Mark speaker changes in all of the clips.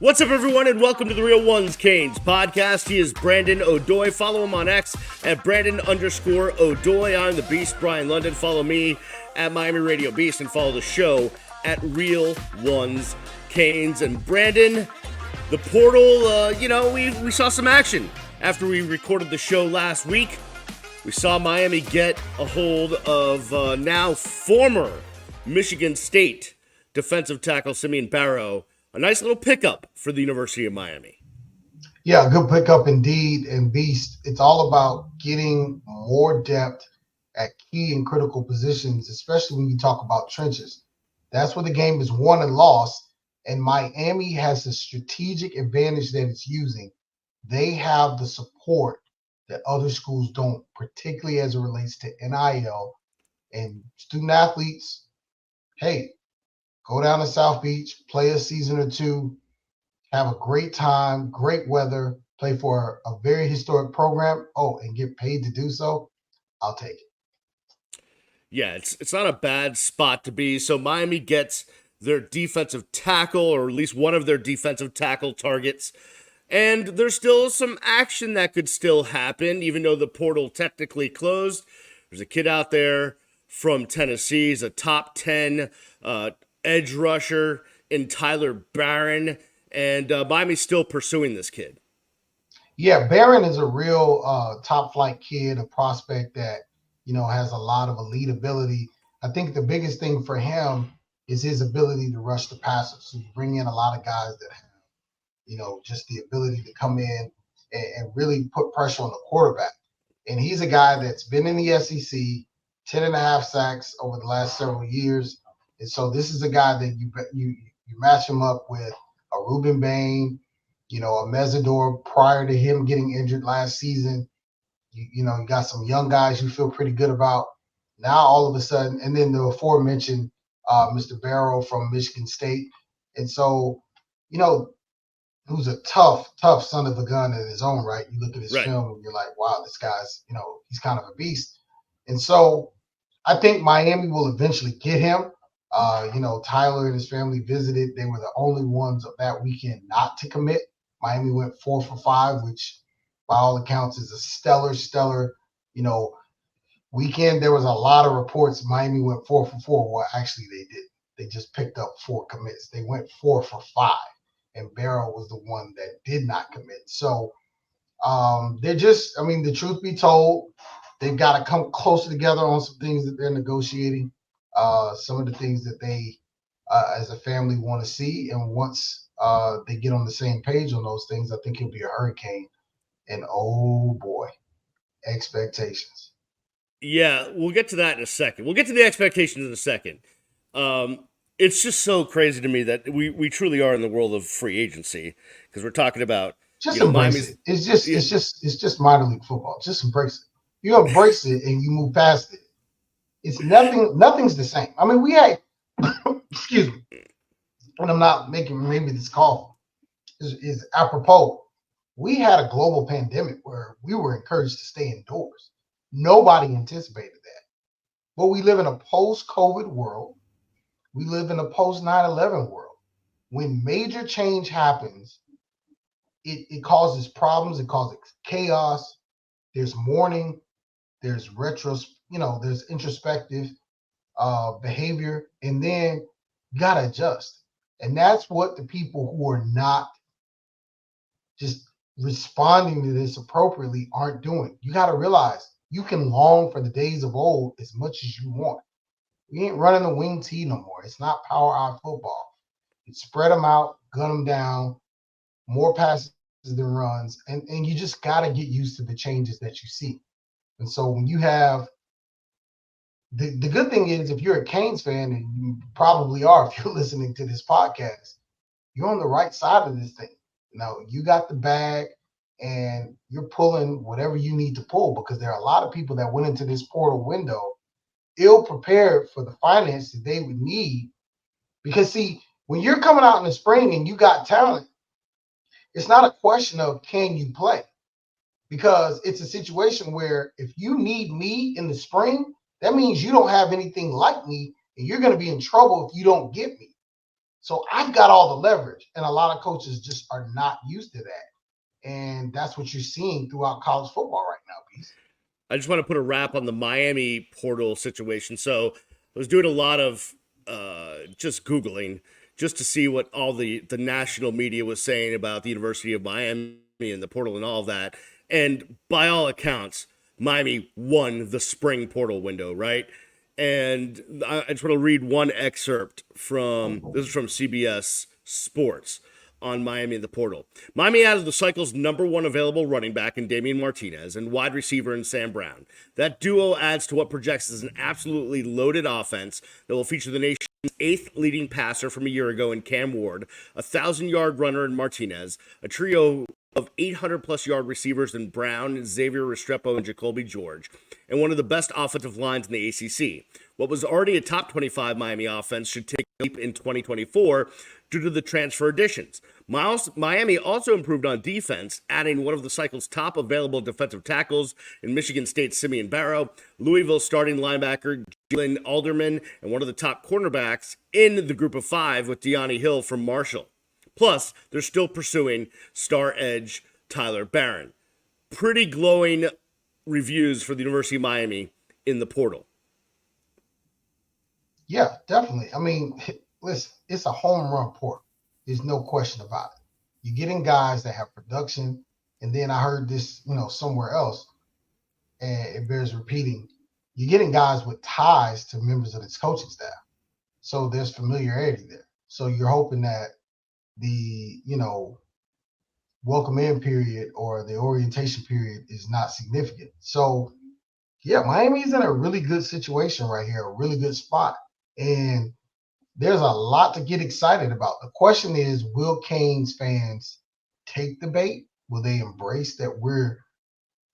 Speaker 1: What's up, everyone, and welcome to the Real Ones Canes podcast. He is Brandon O'Doy. Follow him on X at Brandon_O'Doy. I'm the Beast, Brian London. Follow me at Miami Radio Beast and follow the show at Real Ones Canes. And Brandon, the portal, we saw some action after we recorded the show last week. We saw Miami get a hold of now former Michigan State defensive tackle Simeon Barrow. A nice little pickup for the University of Miami.
Speaker 2: Yeah, good pickup indeed. And Beast, it's all about getting more depth at key and critical positions, especially when you talk about trenches. That's where the game is won and lost. And Miami has a strategic advantage that it's using. They have the support that other schools don't, particularly as it relates to NIL and student athletes. Hey, go down to South Beach, play a season or two, have a great time, great weather, play for a very historic program, and get paid to do so. I'll take it.
Speaker 1: Yeah, it's not a bad spot to be. So Miami gets their defensive tackle, or at least one of their defensive tackle targets. And there's still some action that could still happen, even though the portal technically closed. There's a kid out there from Tennessee. He's a top 10 edge rusher in Tyler Barron, and Miami's still pursuing this kid.
Speaker 2: Yeah, Barron is a real top flight kid, a prospect that, has a lot of elite ability. I think the biggest thing for him is his ability to rush the passer. So you bring in a lot of guys that have, just the ability to come in and really put pressure on the quarterback. And he's a guy that's been in the SEC, 10.5 sacks over the last several years. And so this is a guy that you match him up with a Ruben Bain, a Mesidor prior to him getting injured last season. You got some young guys you feel pretty good about. Now all of a sudden, and then the aforementioned Mr. Barrow from Michigan State. And so, who's a tough son of a gun in his own right. You look at his film and you're like, wow, this guy's, he's kind of a beast. And so I think Miami will eventually get him. Tyler and his family visited. They were the only ones of that weekend not to commit. Miami went 4 for 5, which by all accounts is a stellar, weekend. There was a lot of reports Miami went 4 for 4. Well, actually they did. They just picked up 4 commits. They went 4 for 5, and Barrow was the one that did not commit. So they're just, the truth be told, they've got to come closer together on some things that they're negotiating. Some of the things that they, as a family, want to see. And once they get on the same page on those things, I think it'll be a hurricane. And oh boy, expectations.
Speaker 1: Yeah, we'll get to that in a second. We'll get to the expectations in a second. It's just so crazy to me that we truly are in the world of free agency, because we're talking about
Speaker 2: just embrace it. It's just minor league football. Just embrace it. You embrace it and you move past it. It's nothing's the same. We had, excuse me, and I'm not making maybe this call is apropos. We had a global pandemic where we were encouraged to stay indoors. Nobody anticipated that. But we live in a post-COVID world. We live in a post-9/11 world. When major change happens, it causes problems. It causes chaos. There's mourning. There's there's introspective behavior, and then you got to adjust. And that's what the people who are not just responding to this appropriately aren't doing. You got to realize you can long for the days of old as much as you want. We ain't running the wing tee no more. It's not power out football. It's spread them out, gun them down, more passes than runs, and you just got to get used to the changes that you see. And so when you have the good thing is, if you're a Canes fan, and you probably are if you're listening to this podcast, you're on the right side of this thing. You got the bag and you're pulling whatever you need to pull, because there are a lot of people that went into this portal window ill prepared for the finance that they would need. Because see, when you're coming out in the spring and you got talent, it's not a question of can you play. Because it's a situation where if you need me in the spring, that means you don't have anything like me, and you're going to be in trouble if you don't get me. So I've got all the leverage, and a lot of coaches just are not used to that. And that's what you're seeing throughout college football right now, Beast.
Speaker 1: I just want to put a wrap on the Miami portal situation. So I was doing a lot of just Googling just to see what all the national media was saying about the University of Miami and the portal and all of that. And by all accounts, Miami won the spring portal window, right? And I just want to read one excerpt from this is from CBS Sports on Miami and the portal. Miami added the cycle's number one available running back in Damian Martinez and wide receiver in Sam Brown. That duo adds to what projects as an absolutely loaded offense that will feature the nation's eighth leading passer from a year ago in Cam Ward, a 1,000-yard runner in Martinez, a trio of 800-plus yard receivers in Brown, Xavier Restrepo, and Jacoby George, and one of the best offensive lines in the ACC. What was already a top 25 Miami offense should take a leap in 2024 due to the transfer additions. Miami also improved on defense, adding one of the cycle's top available defensive tackles in Michigan State's Simeon Barrow, Louisville starting linebacker Jalen Alderman, and one of the top cornerbacks in the group of five with Deani Hill from Marshall. Plus, they're still pursuing star edge Tyler Barron. Pretty glowing reviews for the University of Miami in the portal.
Speaker 2: Yeah, definitely. I mean, listen, it's a home run portal. There's no question about it. You're getting guys that have production, and then I heard this, somewhere else, and it bears repeating. You're getting guys with ties to members of its coaching staff. So there's familiarity there. So you're hoping that the, welcome in period or the orientation period is not significant. So, yeah, Miami's in a really good situation right here, a really good spot. And there's a lot to get excited about. The question is, will Canes fans take the bait? Will they embrace that we're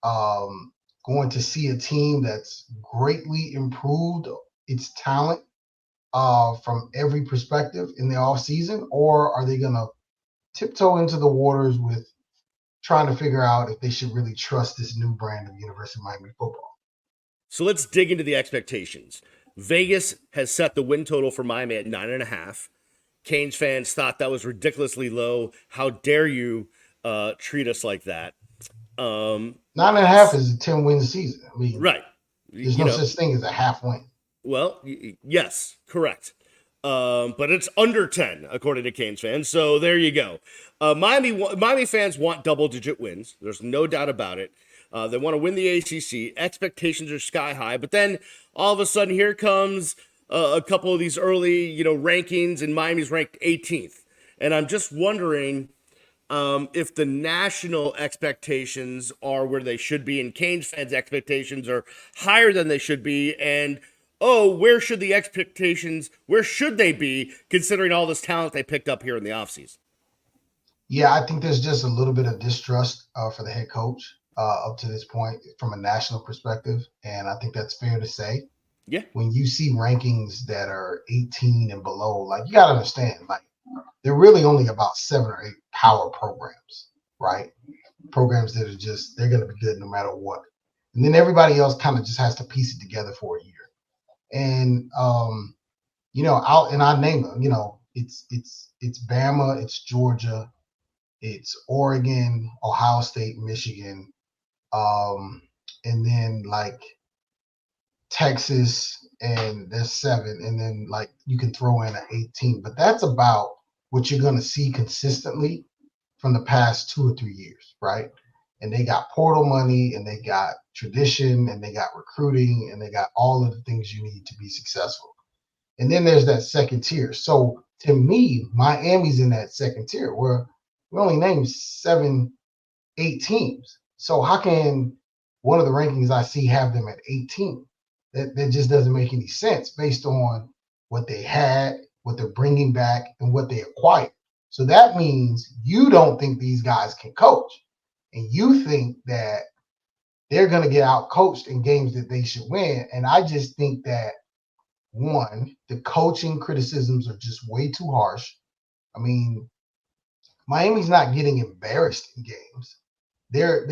Speaker 2: going to see a team that's greatly improved its talent from every perspective in the offseason? Or are they going to tiptoe into the waters with trying to figure out if they should really trust this new brand of University of Miami football?
Speaker 1: So let's dig into the expectations. Vegas has set the win total for Miami at 9.5. Canes fans thought that was ridiculously low. How dare you treat us like that?
Speaker 2: 9.5 is a 10-win season. I mean,
Speaker 1: right.
Speaker 2: There's no such thing as a half win.
Speaker 1: Well, yes, correct. But it's under 10, according to Canes fans. So there you go. Miami fans want double-digit wins. There's no doubt about it. They want to win the ACC. Expectations are sky high. But then all of a sudden, here comes a couple of these early, rankings, and Miami's ranked 18th. And I'm just wondering if the national expectations are where they should be, and Canes fans' expectations are higher than they should be. And where should they be considering all this talent they picked up here in the offseason?
Speaker 2: Yeah, I think there's just a little bit of distrust for the head coach up to this point from a national perspective. And I think that's fair to say.
Speaker 1: Yeah.
Speaker 2: When you see rankings that are 18 and below, you got to understand, they're really only about 7 or 8 power programs, right? Programs that are they're going to be good no matter what. And then everybody else kind of just has to piece it together for a year. And I name them. It's Bama, it's Georgia, it's Oregon, Ohio State, Michigan, and then Texas, and there's 7, and then you can throw in an 18. But that's about what you're going to see consistently from the past 2 or 3 years, right? And they got portal money, and they got tradition, and they got recruiting, and they got all of the things you need to be successful. And then there's that second tier. So to me, Miami's in that second tier where we only named 7, 8 teams. So how can one of the rankings I see have them at 18? That just doesn't make any sense based on what they had, what they're bringing back, and what they acquired. So that means you don't think these guys can coach. And you think that they're going to get out coached in games that they should win. And I just think that, one, the coaching criticisms are just way too harsh. I mean, Miami's not getting embarrassed in games. They're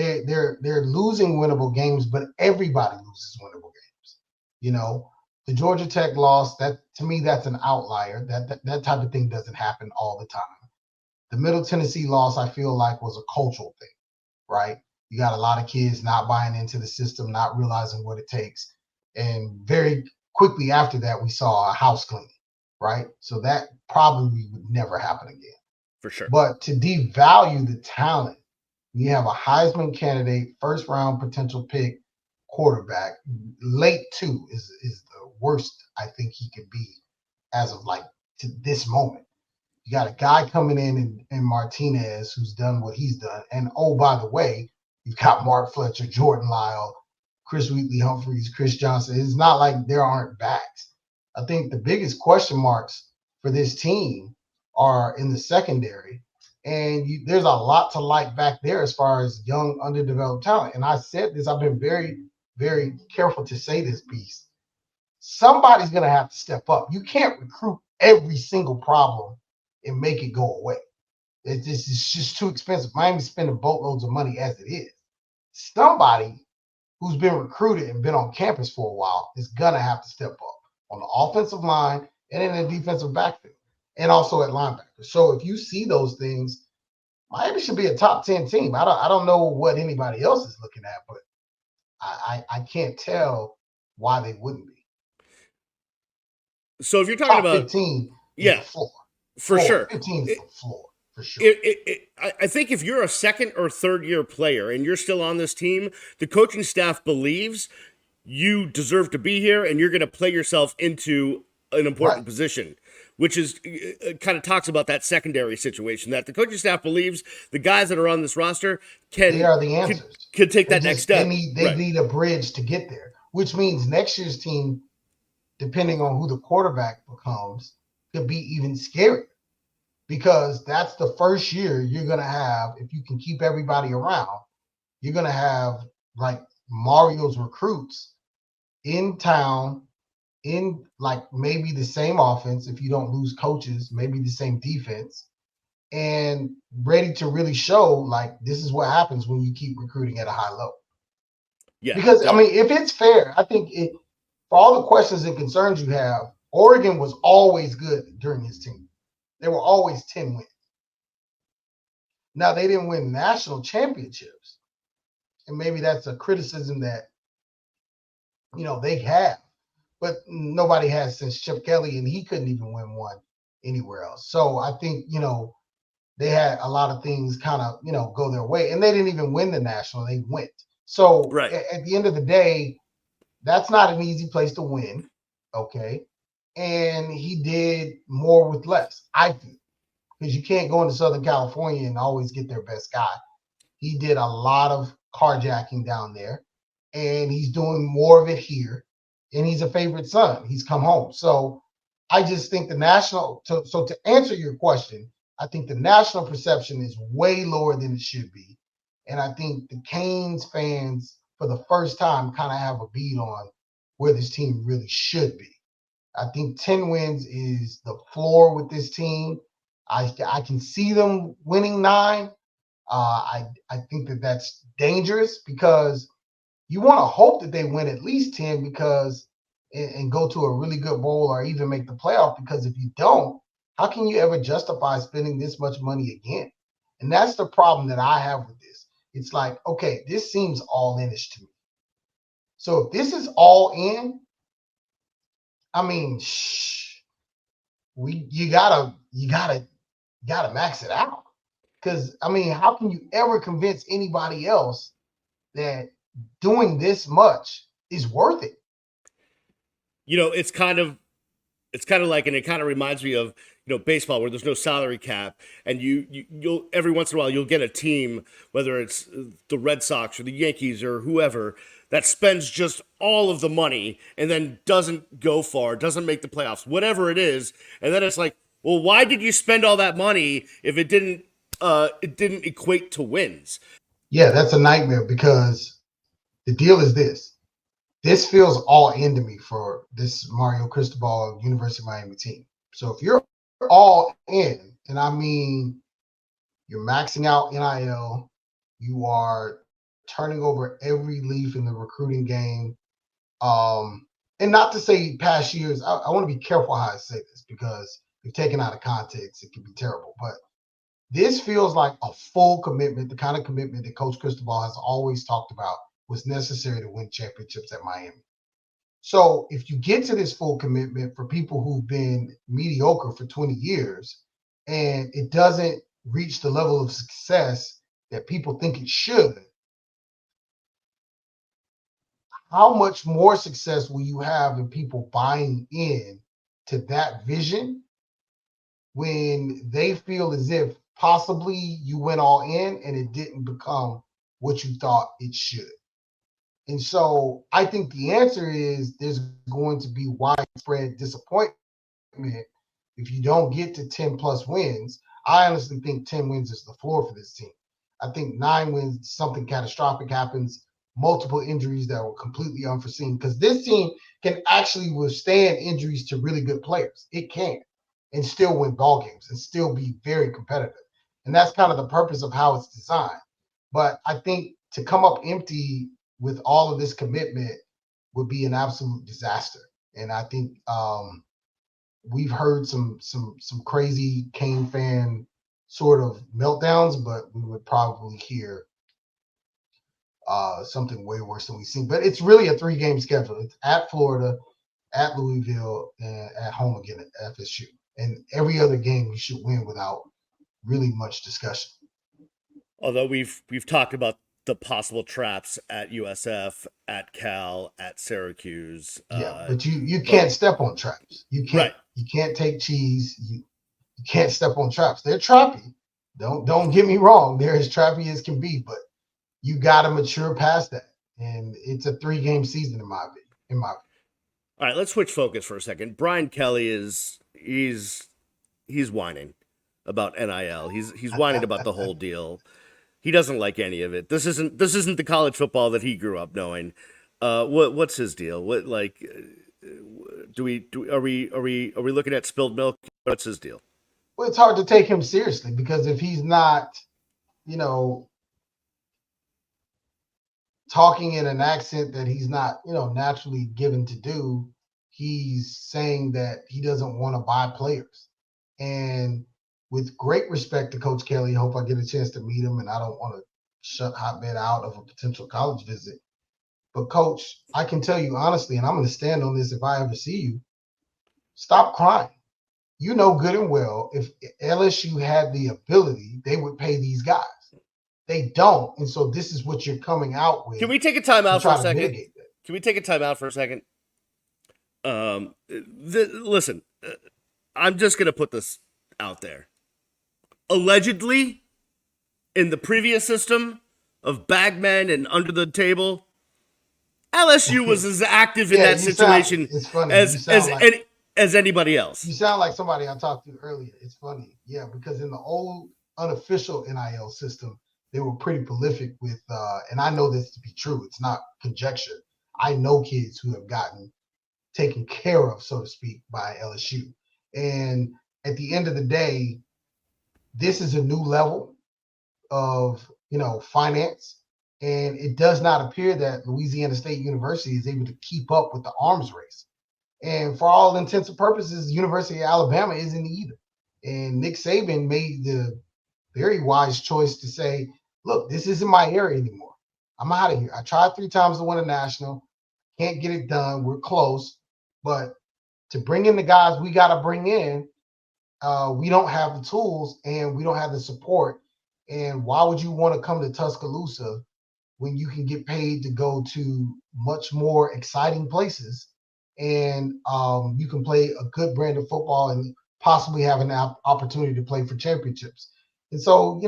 Speaker 2: losing winnable games, but everybody loses winnable games. The Georgia Tech loss, that to me, that's an outlier. That type of thing doesn't happen all the time. The Middle Tennessee loss, I feel like, was a cultural thing, right? You got a lot of kids not buying into the system, not realizing what it takes. And very quickly after that, we saw a house cleaning, right? So that probably would never happen again.
Speaker 1: For sure.
Speaker 2: But to devalue the talent, you have a Heisman candidate, first round potential pick quarterback. Late two is the worst I think he could be as of like to this moment. You got a guy coming in Martinez who's done what he's done. And oh, by the way, you've got Mark Fletcher, Jordan Lyle, Chris Wheatley Humphreys, Chris Johnson. It's not like there aren't backs. I think the biggest question marks for this team are in the secondary. And there's a lot to like back there as far as young, underdeveloped talent. And I said this, I've been very, very careful to say this piece. Somebody's going to have to step up. You can't recruit every single problem and make it go away. It's just too expensive. Miami's spending boatloads of money as it is. Somebody who's been recruited and been on campus for a while is going to have to step up on the offensive line and in the defensive backfield and also at linebacker. So if you see those things, Miami should be a top 10 team. I don't know what anybody else is looking at, but I can't tell why they wouldn't be.
Speaker 1: So if you're talking
Speaker 2: top
Speaker 1: about
Speaker 2: 15,
Speaker 1: yeah, for sure,
Speaker 2: 15 is the floor. For sure.
Speaker 1: I think if you're a second or third year player and you're still on this team, the coaching staff believes you deserve to be here and you're going to play yourself into an important position, which is kind of talks about that secondary situation that the coaching staff believes the guys that are on this roster
Speaker 2: they are the answers.
Speaker 1: Could take that next step.
Speaker 2: They need a bridge to get there, which means next year's team, depending on who the quarterback becomes, could be even scarier. Because that's the first year you're going to have, if you can keep everybody around, you're going to have like Mario's recruits in town, in like maybe the same offense if you don't lose coaches, maybe the same defense, and ready to really show like this is what happens when you keep recruiting at a high level. Yeah. Because, I mean, if it's fair, I think for all the questions and concerns you have, Oregon was always good during his team. They were always 10 wins. Now, they didn't win national championships. And maybe that's a criticism that, they have. But nobody has since Chip Kelly, and he couldn't even win one anywhere else. So I think, they had a lot of things kind of, go their way. And they didn't even win the national. They went. So at the end of the day, that's not an easy place to win. Okay. And he did more with less, I think, because you can't go into Southern California and always get their best guy. He did a lot of carjacking down there, and he's doing more of it here, and he's a favorite son. He's come home. So I just think so to answer your question, I think the national perception is way lower than it should be. And I think the Canes fans, for the first time, kind of have a beat on where this team really should be. I think 10 wins is the floor with this team. I can see them winning 9. I think that's dangerous because you want to hope that they win at least 10 because and go to a really good bowl or even make the playoff, because if you don't, how can you ever justify spending this much money again? And that's the problem that I have with this. It's like, okay, this seems all in-ish to me. So if this is all in, I mean, you gotta max it out. Because I mean, how can you ever convince anybody else that doing this much is worth it?
Speaker 1: It's kind of like, and it kind of reminds me of baseball, where there's no salary cap, and you'll every once in a while you'll get a team, whether it's the Red Sox or the Yankees or whoever, that spends just all of the money and then doesn't go far, doesn't make the playoffs, whatever it is, and then it's like, well, why did you spend all that money if it didn't equate to wins?
Speaker 2: Yeah, that's a nightmare, because the deal is this. This feels all in to me for this Mario Cristobal University of Miami team. So if you're all in, and I mean you're maxing out NIL, you are turning over every leaf in the recruiting game, and not to say past years, I want to be careful how I say this because if taken out of context, it can be terrible. But this feels like a full commitment, the kind of commitment that Coach Cristobal has always talked about was necessary to win championships at Miami. So if you get to this full commitment for people who've been mediocre for 20 years and it doesn't reach the level of success that people think it should, how much more success will you have in people buying in to that vision when they feel as if possibly you went all in and it didn't become what you thought it should? And so I think the answer is there's going to be widespread disappointment if you don't get to 10 plus wins. I honestly think 10 wins is the floor for this team. I think 9 wins, something catastrophic happens, multiple injuries that were completely unforeseen, because this team can actually withstand injuries to really good players. It can, and still win ball games and still be very competitive. And that's kind of the purpose of how it's designed. But I think to come up empty with all of this commitment would be an absolute disaster. And I think we've heard some crazy Kane fan sort of meltdowns, but we would probably hear something way worse than we've seen. But it's really a 3-game schedule. It's at Florida, at Louisville, and at home again at FSU. And every other game we should win without really much discussion.
Speaker 1: Although we've talked about the possible traps at USF, at Cal, at Syracuse.
Speaker 2: Yeah, but you can't step on traps. You can't. Right. You can't take cheese. You can't step on traps. They're trappy. Don't get me wrong. They're as trappy as can be, but you got to mature past that. And it's a 3-game season in my opinion.
Speaker 1: All right, let's switch focus for a second. Brian Kelly he's whining about NIL. He's whining about the whole deal. He doesn't like any of it. This isn't the college football that he grew up knowing. What's his deal? What, like, are we looking at spilled milk? What's his deal?
Speaker 2: Well, it's hard to take him seriously because if he's not, talking in an accent that he's not, naturally given to do, he's saying that he doesn't want to buy players. And with great respect to Coach Kelly, I hope I get a chance to meet him, and I don't want to shut Hotbed out of a potential college visit. But Coach, I can tell you honestly, and I'm going to stand on this if I ever see you, stop crying. You know good and well, if LSU had the ability, they would pay these guys. They don't, and so this is what you're coming out with.
Speaker 1: Can we take a time out for a second? Can we take a time out for a second? Listen, I'm just going to put this out there. Allegedly, in the previous system of bagmen and under the table, LSU was as active in that situation as anybody else.
Speaker 2: You sound like somebody I talked to earlier. It's funny. Yeah, because in the old unofficial NIL system, they were pretty prolific with, and I know this to be true. It's not conjecture. I know kids who have gotten taken care of, so to speak, by LSU. And at the end of the day, this is a new level of, finance. And it does not appear that Louisiana State University is able to keep up with the arms race. And for all intents and purposes, University of Alabama isn't either. And Nick Saban made the very wise choice to say, look, this isn't my area anymore. I'm out of here. I tried 3 times to win a national. Can't get it done. We're close. But to bring in the guys we got to bring in, we don't have the tools and we don't have the support. And why would you want to come to Tuscaloosa when you can get paid to go to much more exciting places and you can play a good brand of football and possibly have an opportunity to play for championships? And so,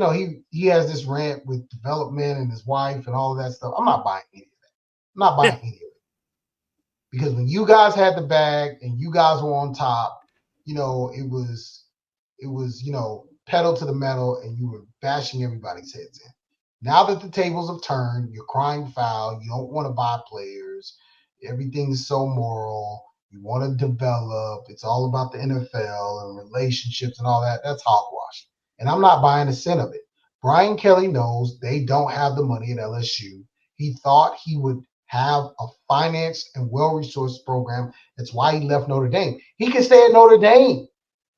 Speaker 2: he has this rant with development and his wife and all of that stuff. I'm not buying any of that. I'm not buying any of it. Because when you guys had the bag and you guys were on top, it was, pedal to the metal and you were bashing everybody's heads in. Now that the tables have turned, you're crying foul. You don't want to buy players. Everything's so moral. You want to develop. It's all about the NFL and relationships and all that. That's hogwash. And I'm not buying a cent of it. Brian Kelly knows they don't have the money at LSU. He thought he would have a financed and well-resourced program. That's why he left Notre Dame. He can stay at Notre Dame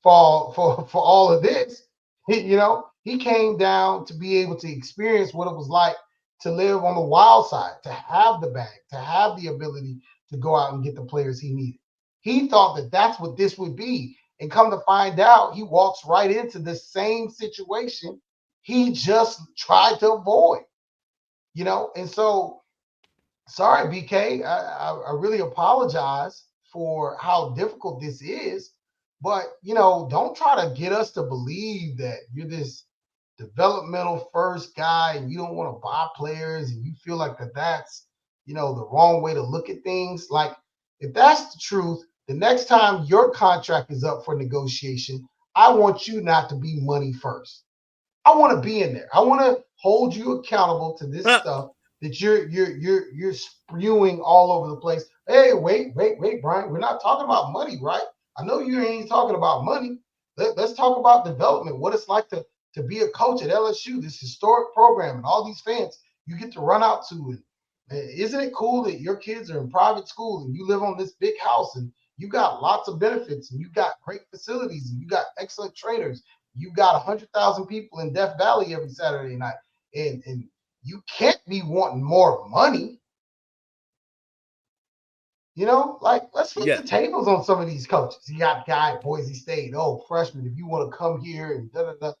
Speaker 2: for all of this. He came down to be able to experience what it was like to live on the wild side, to have the bag, to have the ability to go out and get the players he needed. He thought that that's what this would be. And come to find out, he walks right into the same situation he just tried to avoid. And so, sorry, BK, I really apologize for how difficult this is. But, don't try to get us to believe that you're this developmental first guy and you don't want to buy players and you feel like that's, the wrong way to look at things. Like, if that's the truth, the next time your contract is up for negotiation, I want you not to be money first. I want to be in there. I want to hold you accountable to this stuff that you're spewing all over the place. Hey, wait, Brian. We're not talking about money, right? I know you ain't talking about money. Let's talk about development, what it's like to be a coach at LSU, this historic program, and all these fans you get to run out to. And isn't it cool that your kids are in private school and you live on this big house and you got lots of benefits and you got great facilities and you got excellent trainers. You got 100,000 people in Death Valley every Saturday night, and you can't be wanting more money. Let's flip the tables on some of these coaches. You got a guy at Boise State, freshman, if you want to come here and da-da-da.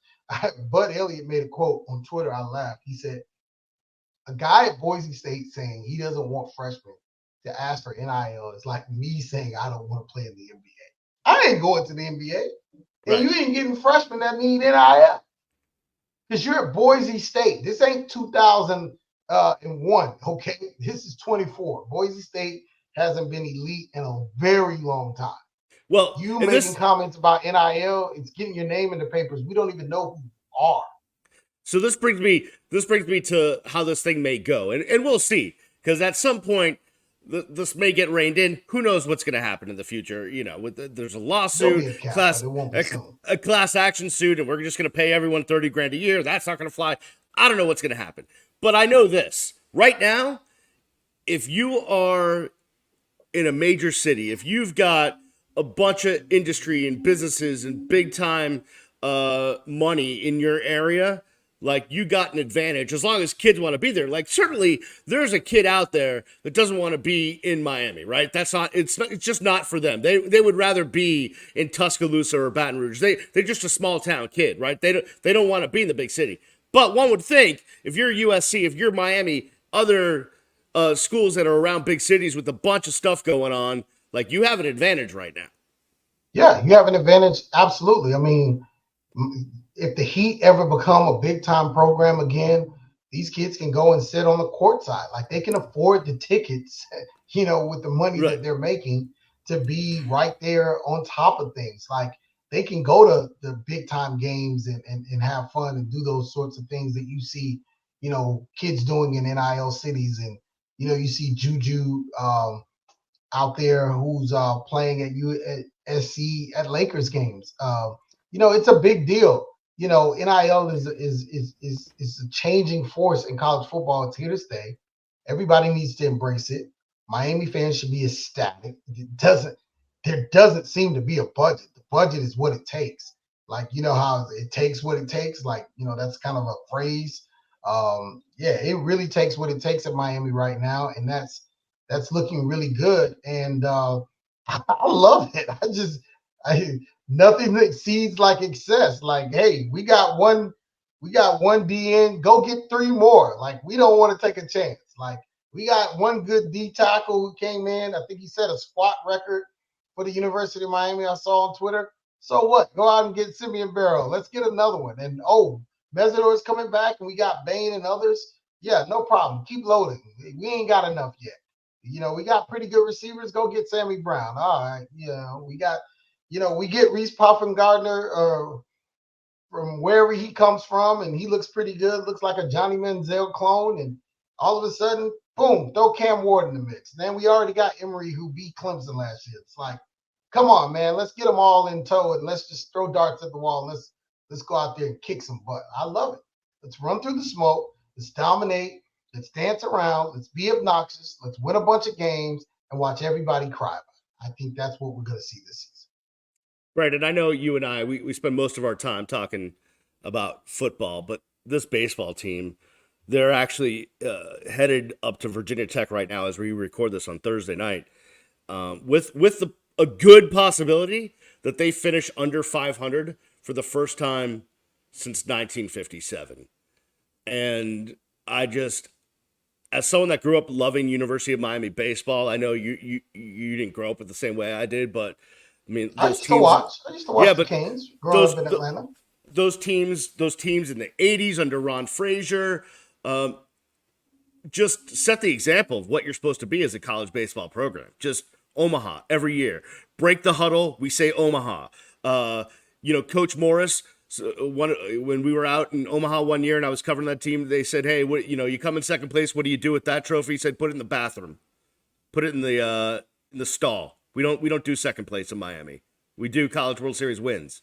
Speaker 2: Bud Elliott made a quote on Twitter. I laughed. He said, a guy at Boise State saying he doesn't want freshmen to ask for NIL is like me saying I don't want to play in the NBA. I ain't going to the NBA. And you ain't getting freshmen that need NIL. Because you're at Boise State. This ain't 2001, okay? This is 24. Boise State hasn't been elite in a very long time.
Speaker 1: Well,
Speaker 2: you making comments about NIL, it's getting your name in the papers. We don't even know who you are.
Speaker 1: So this brings me to how this thing may go. And we'll see. Because at some point, this may get reined in. Who knows what's going to happen in the future? There's a lawsuit, a class action suit, and we're just going to pay everyone $30,000 a year. That's not going to fly. I don't know what's going to happen. But I know this. Right now, if you are in a major city, if you've got a bunch of industry and businesses and big-time money in your area, like, you got an advantage as long as kids want to be there. Like, certainly there's a kid out there that doesn't want to be in Miami, right? It's just not for them. They would rather be in Tuscaloosa or Baton Rouge. They're just a small town kid, right? They don't want to be in the big city. But one would think if you're USC, if you're Miami, other schools that are around big cities with a bunch of stuff going on, like, you have an advantage right now.
Speaker 2: Yeah, you have an advantage. Absolutely. I mean, if the Heat ever become a big-time program again, these kids can go and sit on the court side. Like, they can afford the tickets, with the money that they're making to be right there on top of things. Like, they can go to the big-time games and have fun and do those sorts of things that you see, kids doing in NIL cities. And, you see Juju out there who's playing at USC at Lakers games. It's a big deal. NIL is a changing force in college football. It's here to stay. Everybody needs to embrace it. Miami fans should be ecstatic. There doesn't seem to be a budget. The budget is what it takes. Like, how it takes what it takes. Like, that's kind of a phrase. It really takes what it takes at Miami right now, and that's looking really good. And I love it. Nothing exceeds like excess. Like, hey, we got one DN, go get 3 more. Like, we don't want to take a chance. Like, we got one good D tackle who came in. I think he set a squat record for the University of Miami. I saw on Twitter. So what? Go out and get Simeon Barrow. Let's get another one. And Mesidor is coming back, and we got Bain and others. Yeah, no problem. Keep loading. We ain't got enough yet. We got pretty good receivers. Go get Sammy Brown. All right. We got. We get Reese Puffengardner from wherever he comes from, and he looks pretty good. Looks like a Johnny Manziel clone. And all of a sudden, boom, throw Cam Ward in the mix. Then we already got Emory, who beat Clemson last year. It's like, come on, man. Let's get them all in tow, and let's just throw darts at the wall. And let's go out there and kick some butt. I love it. Let's run through the smoke. Let's dominate. Let's dance around. Let's be obnoxious. Let's win a bunch of games and watch everybody cry. I think that's what we're going to see this season.
Speaker 1: Right, and I know you and I, we spend most of our time talking about football, but this baseball team, they're actually headed up to Virginia Tech right now as we record this on Thursday night, with a good possibility that they finish under 500 for the first time since 1957. And I just, as someone that grew up loving University of Miami baseball, I know you didn't grow up with the same way I did, but I mean,
Speaker 2: I used to watch the Canes growing up in Atlanta.
Speaker 1: Those teams in the 80s under Ron Frazier, just set the example of what you're supposed to be as a college baseball program. Just Omaha every year. Break the huddle, we say Omaha. Coach Morris, when we were out in Omaha one year and I was covering that team, they said, hey, you come in second place, what do you do with that trophy? He said, put it in the bathroom. Put it in the stall. We don't do second place in Miami. We do College World Series wins.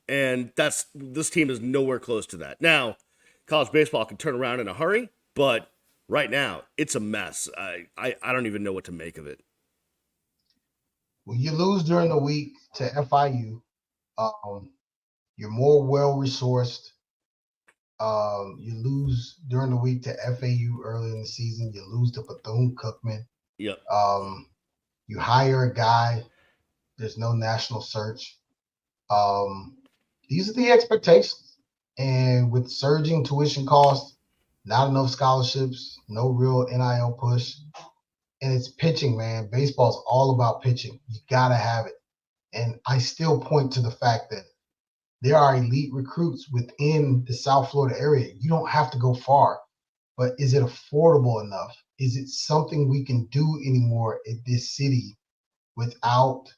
Speaker 1: And this team is nowhere close to that. Now, college baseball can turn around in a hurry, but right now, it's a mess. I don't even know what to make of it.
Speaker 2: Well, you lose during the week to FIU. You're more well-resourced. You lose during the week to FAU early in the season. You lose to Bethune-Cookman.
Speaker 1: Yep.
Speaker 2: You hire a guy. There's no national search. These are the expectations. And with surging tuition costs, not enough scholarships, no real NIL push. And it's pitching, man. Baseball's all about pitching. You got to have it. And I still point to the fact that there are elite recruits within the South Florida area. You don't have to go far. But is it affordable enough? Is it something we can do anymore in this city without,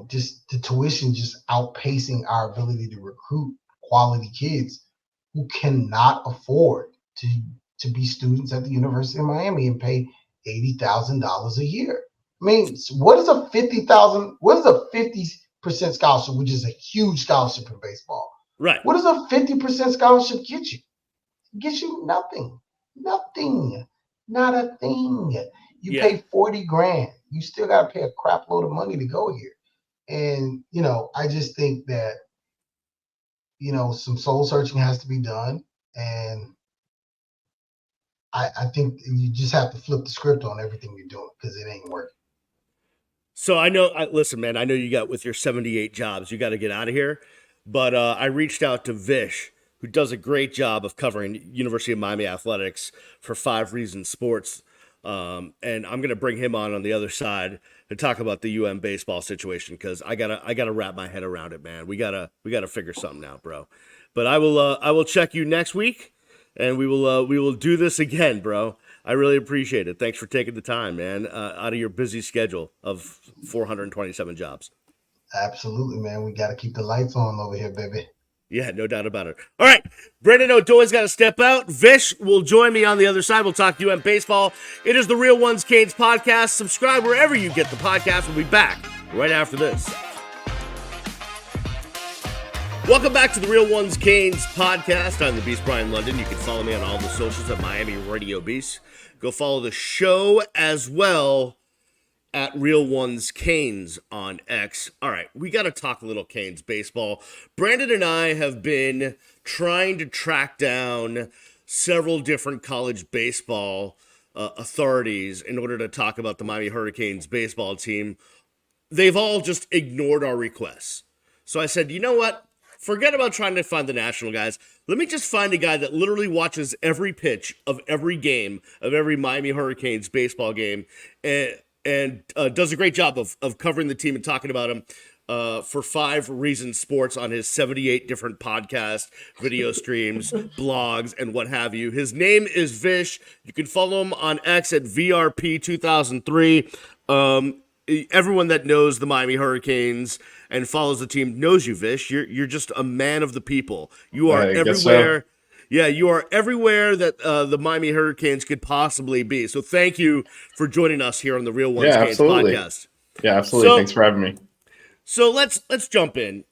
Speaker 2: just the tuition just outpacing our ability to recruit quality kids who cannot afford to be students at the University of Miami and pay $80,000 a year? I mean, what is a 50% scholarship, which is a huge scholarship in baseball?
Speaker 1: Right.
Speaker 2: What does a 50% scholarship get you? It gets you nothing. Nothing. Not a thing. You pay $40,000. You still got to pay a crap load of money to go here. And, I just think that, some soul searching has to be done. And I think you just have to flip the script on everything you're doing because it ain't working.
Speaker 1: So listen, man, I know you got with your 78 jobs, you got to get out of here. But I reached out to Vish, who does a great job of covering University of Miami athletics for 5 Reasons Sports. And I'm going to bring him on the other side to talk about the UM baseball situation because I gotta wrap my head around it, man. We gotta figure something out, bro. But I will check you next week, and we will do this again, bro. I really appreciate it. Thanks for taking the time, man, out of your busy schedule of 427 jobs.
Speaker 2: Absolutely, man. We got to keep the lights on over here, baby.
Speaker 1: Yeah, no doubt about it. All right, Brandon O'Doy's got to step out. Vish will join me on the other side. We'll talk UM baseball. It is the Real Ones Canes podcast. Subscribe wherever you get the podcast. We'll be back right after this. Welcome back to the Real Ones Canes podcast. I'm the Beast, Brian London. You can follow me on all the socials at Miami Radio Beast. Go follow the show as well at Real Ones Canes on X. All right, we got to talk a little Canes baseball. Brandon and I have been trying to track down several different college baseball authorities in order to talk about the Miami Hurricanes baseball team. They've all just ignored our requests. So I said, you know what? Forget about trying to find the national guys. Let me just find a guy that literally watches every pitch of every game, of every Miami Hurricanes baseball game, and does a great job of covering the team and talking about them for 5 Reasons Sports on his 78 different podcasts, video streams, blogs, and what have you. His name is Vish. You can follow him on X at VRP2003. Everyone that knows the Miami Hurricanes and follows the team knows you, Vish. You're just a man of the people. You are everywhere. Yeah, you are everywhere that the Miami Hurricanes could possibly be. So thank you for joining us here on the Real Ones Canes podcast.
Speaker 3: Yeah, absolutely. Thanks for having me.
Speaker 1: So let's jump in.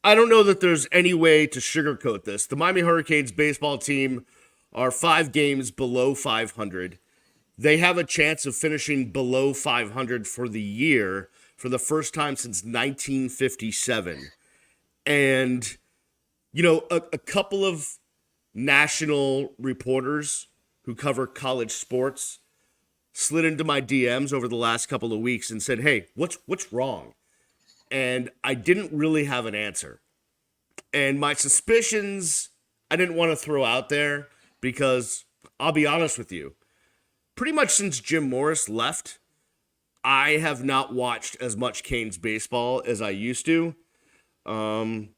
Speaker 1: I don't know that there's any way to sugarcoat this. The Miami Hurricanes baseball team are 5 games below 500. They have a chance of finishing below 500 for the year for the first time since 1957. And, a couple of national reporters who cover college sports slid into my DMs over the last couple of weeks and said, "Hey, what's wrong?" And I didn't really have an answer. And my suspicions I didn't want to throw out there because I'll be honest with you, pretty much since Jim Morris left, I have not watched as much Canes baseball as I used to. And,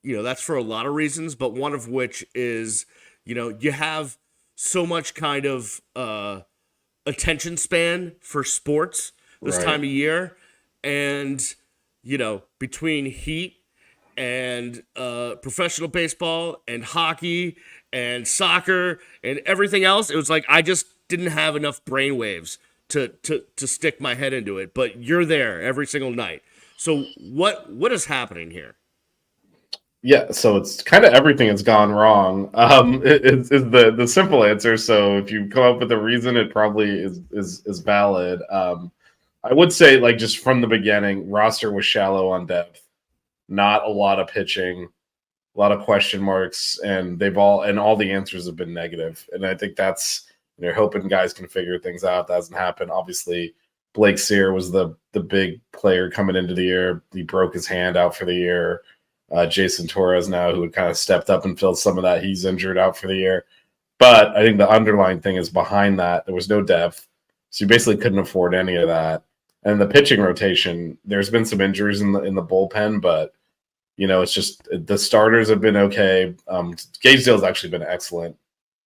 Speaker 1: that's for a lot of reasons, but one of which is, you have so much kind of attention span for sports this time of year. And, between Heat and professional baseball and hockey and soccer and everything else, it was like I just didn't have enough brainwaves to stick my head into it. But you're there every single night. So what is happening here?
Speaker 3: Yeah, so it's kind of everything has gone wrong. Is the simple answer. So if you come up with a reason, it probably is valid. I would say, like, just from the beginning, roster was shallow on depth, not a lot of pitching, a lot of question marks, and all the answers have been negative. And I think that's they're hoping guys can figure things out. That hasn't happened. Obviously, Blake Sear was the big player coming into the year. He broke his hand out for the year. Jason Torres now, who had kind of stepped up and filled some of that, he's injured out for the year. But I think the underlying thing is behind that, there was no depth. So you basically couldn't afford any of that. And the pitching rotation, there's been some injuries in the bullpen, but it's just the starters have been okay. Gage Dale's actually been excellent,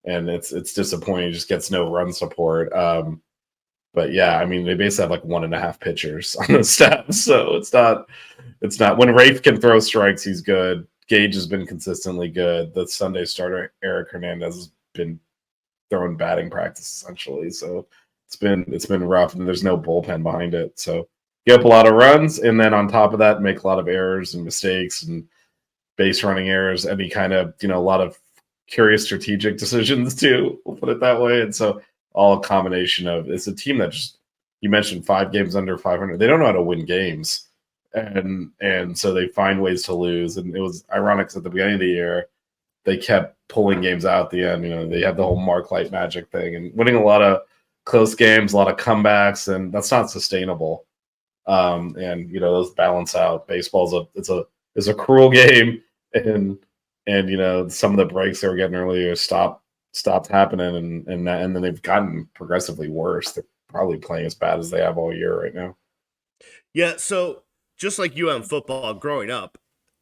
Speaker 3: and it's disappointing. He just gets no run support. But yeah, I mean, they basically have like 1.5 pitchers on the staff, so it's not when Rafe can throw strikes, he's good. Gage has been consistently good. The Sunday starter Eric Hernandez has been throwing batting practice essentially, so it's been rough, and there's no bullpen behind it. So get up a lot of runs, and then on top of that, make a lot of errors and mistakes and base running errors, any kind of a lot of curious strategic decisions too. We'll put it that way, and so. All a combination of it's a team that just you mentioned 5 games under 500. They don't know how to win games, and so they find ways to lose. And it was ironic because at the beginning of the year they kept pulling games out at the end. They had the whole Mark Light Magic thing and winning a lot of close games, a lot of comebacks, and that's not sustainable. And those balance out. Baseball's a cruel game, and some of the breaks they were getting earlier stopped happening, and then they've gotten progressively worse. They're probably playing as bad as they have all year right now.
Speaker 1: Yeah, so just like football growing up,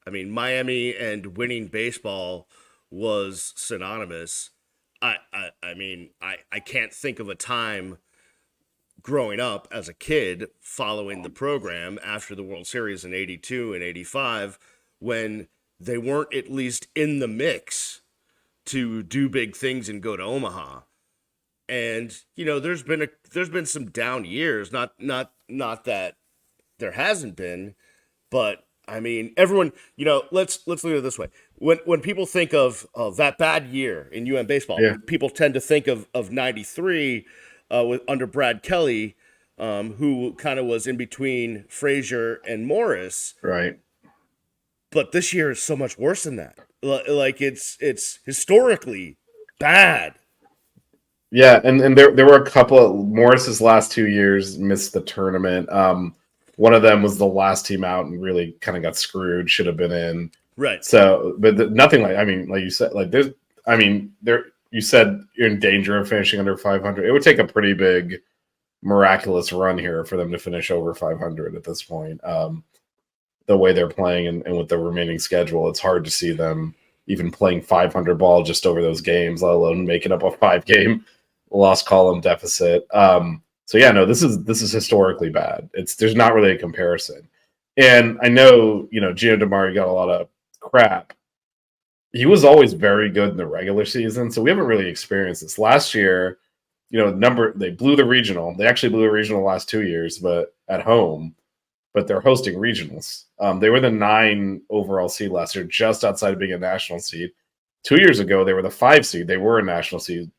Speaker 1: I mean, Miami and winning baseball was synonymous. I mean, I can't think of a time growing up as a kid following the program after the World Series in 82 and 85 when they weren't at least in the mix to do big things and go to Omaha. And there's been some down years, not that there hasn't been, but I mean everyone, let's look at it this way. When people think of that bad year in baseball, people tend to think of 93 under Brad Kelly, who kind of was in between Frazier and Morris.
Speaker 3: Right.
Speaker 1: But this year is so much worse than that. Like it's historically bad.
Speaker 3: Yeah, and there were a couple of Morris's last 2 years missed the tournament. One of them was the last team out and really kind of got screwed. Should have been in.
Speaker 2: Right.
Speaker 3: So, but nothing like you said, you said you're in danger of finishing under 500. It would take a pretty big miraculous run here for them to finish over 500 at this point. The way they're playing and with the remaining schedule, it's hard to see them even playing 500 ball just over those games, let alone making up a 5-game loss column deficit. So yeah, no, this is historically bad. There's not really a comparison. And I know, Gio DeMari got a lot of crap. He was always very good in the regular season, so we haven't really experienced this. Last year, they blew the regional. They actually blew the regional the last 2 years, but at home. But they're hosting regionals. They were the 9 overall seed last year, just outside of being a national seed. 2 years ago, they were the 5 seed. They were a national seed,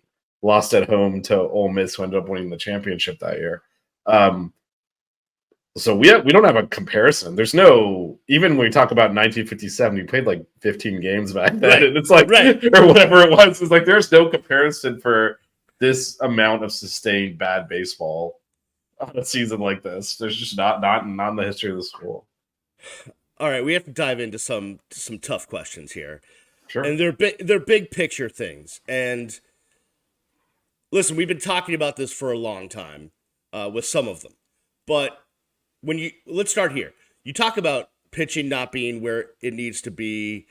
Speaker 3: lost at home to Ole Miss, who ended up winning the championship that year. So we don't have a comparison. There's no, even when we talk about 1957, we played like 15 games back then, right. And it's like, right. Or whatever it was. It's like there's no comparison for this amount of sustained bad baseball on a season like this. There's just not in the history of the school.
Speaker 1: All right, we have to dive into some tough questions here.
Speaker 3: Sure.
Speaker 1: And they're big picture things. And listen, we've been talking about this for a long time with some of them, but let's start here. You talk about pitching not being where it needs to be,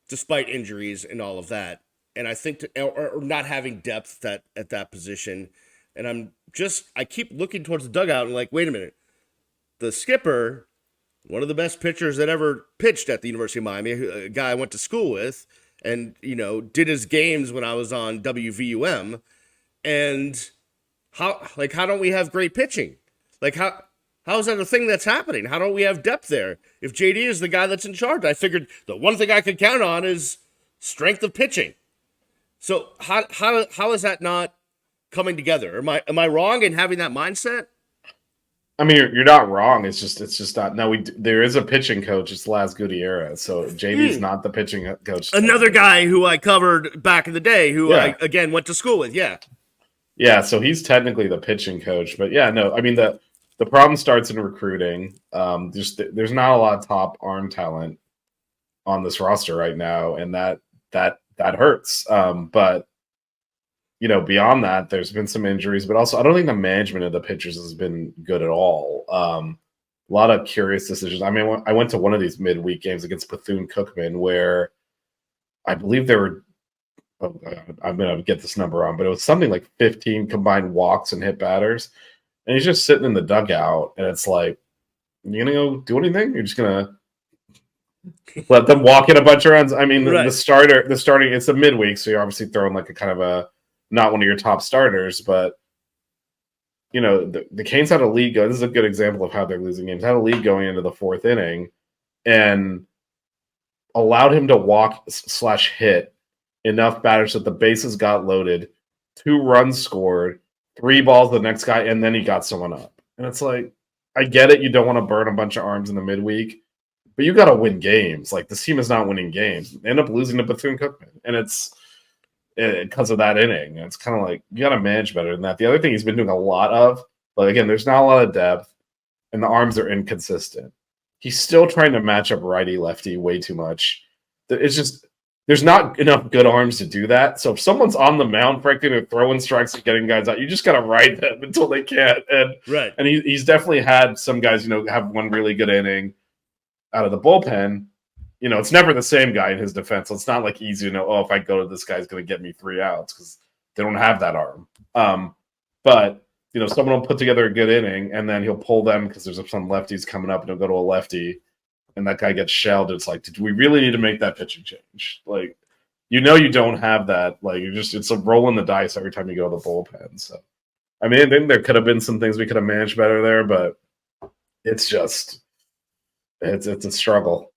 Speaker 1: despite injuries and all of that. And I think, or not having depth at that position. And I keep looking towards the dugout and like, wait a minute. The skipper, one of the best pitchers that ever pitched at the University of Miami, a guy I went to school with and, did his games when I was on WVUM. And how don't we have great pitching? Like, how is that a thing that's happening? How don't we have depth there? If JD is the guy that's in charge, I figured the one thing I could count on is strength of pitching. So how is that not coming together? Am I wrong in having that mindset?
Speaker 3: I mean, you're not wrong. It's just not. No, there is a pitching coach. It's Laz Gutierrez. So JD's not the pitching coach.
Speaker 1: Another guy who I covered back in the day, who I again went to school with. Yeah.
Speaker 3: Yeah. So he's technically the pitching coach, but yeah, no. I mean the problem starts in recruiting. There's not a lot of top arm talent on this roster right now, and that hurts. But beyond that, there's been some injuries, but also I don't think the management of the pitchers has been good at all. A lot of curious decisions. I mean, I went to one of these midweek games against Bethune-Cookman where I believe there were, I'm going to get this number wrong, but it was something like 15 combined walks and hit batters. And he's just sitting in the dugout, and it's like, you going to go do anything? You're just going to let them walk in a bunch of runs? I mean, right. the starting, it's a midweek, so you're obviously throwing like a kind of a, not one of your top starters, but the Canes had a lead go. This is a good example of how they're losing games. Had a lead going into the 4th inning and allowed him to walk / hit enough batters that the bases got loaded, 2 runs scored, 3 balls to the next guy, and then he got someone up. And it's like, I get it. You don't want to burn a bunch of arms in the midweek, but you got to win games. Like, this team is not winning games. They end up losing to Bethune-Cookman, and it's because of that inning. It's kind of like, you got to manage better than that. The other thing he's been doing a lot of, but again, there's not a lot of depth, and the arms are inconsistent. He's still trying to match up righty-lefty way too much. It's just, there's not enough good arms to do that. So if someone's on the mound, frankly, they're throwing strikes and getting guys out, you just got to ride them until they can't. And,
Speaker 1: right.
Speaker 3: And he's definitely had some guys, have one really good inning out of the bullpen. It's never the same guy in his defense. So it's not like easy to know, if I go to this guy's going to get me 3 outs because they don't have that arm. But, someone will put together a good inning and then he'll pull them because there's some lefties coming up and he'll go to a lefty and that guy gets shelled. It's like, did we really need to make that pitching change? Like, you don't have that. Like, it's a roll in the dice every time you go to the bullpen. So, I mean, I think there could have been some things we could have managed better there, but it's just, it's a struggle.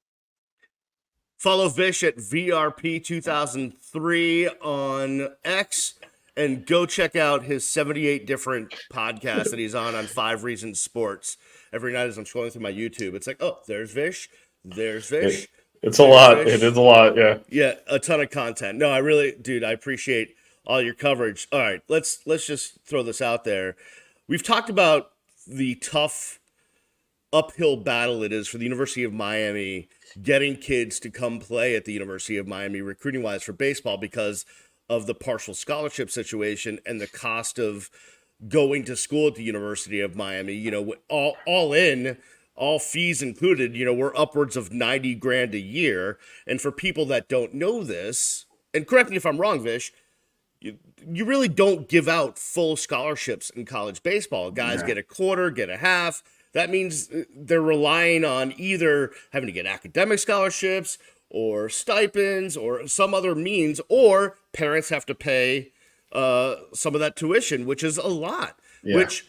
Speaker 1: Follow Vish at VRP2003 on X and go check out his 78 different podcasts that he's on 5 Reasons Sports. Every night as I'm scrolling through my YouTube, it's like, oh, there's Vish. There's Vish.
Speaker 3: It's a lot. Vish. It is a lot, yeah.
Speaker 1: Yeah, a ton of content. No, I really, dude, I appreciate all your coverage. All right, let's just throw this out there. We've talked about the tough uphill battle it is for the University of Miami getting kids to come play at the University of Miami recruiting-wise for baseball because of the partial scholarship situation and the cost of going to school at the University of Miami. All in, all fees included, we're upwards of $90,000 a year. And for people that don't know this, and correct me if I'm wrong, Vish, you really don't give out full scholarships in college baseball. Guys get a quarter, get a half. That means they're relying on either having to get academic scholarships or stipends or some other means, or parents have to pay some of that tuition, which is a lot, which,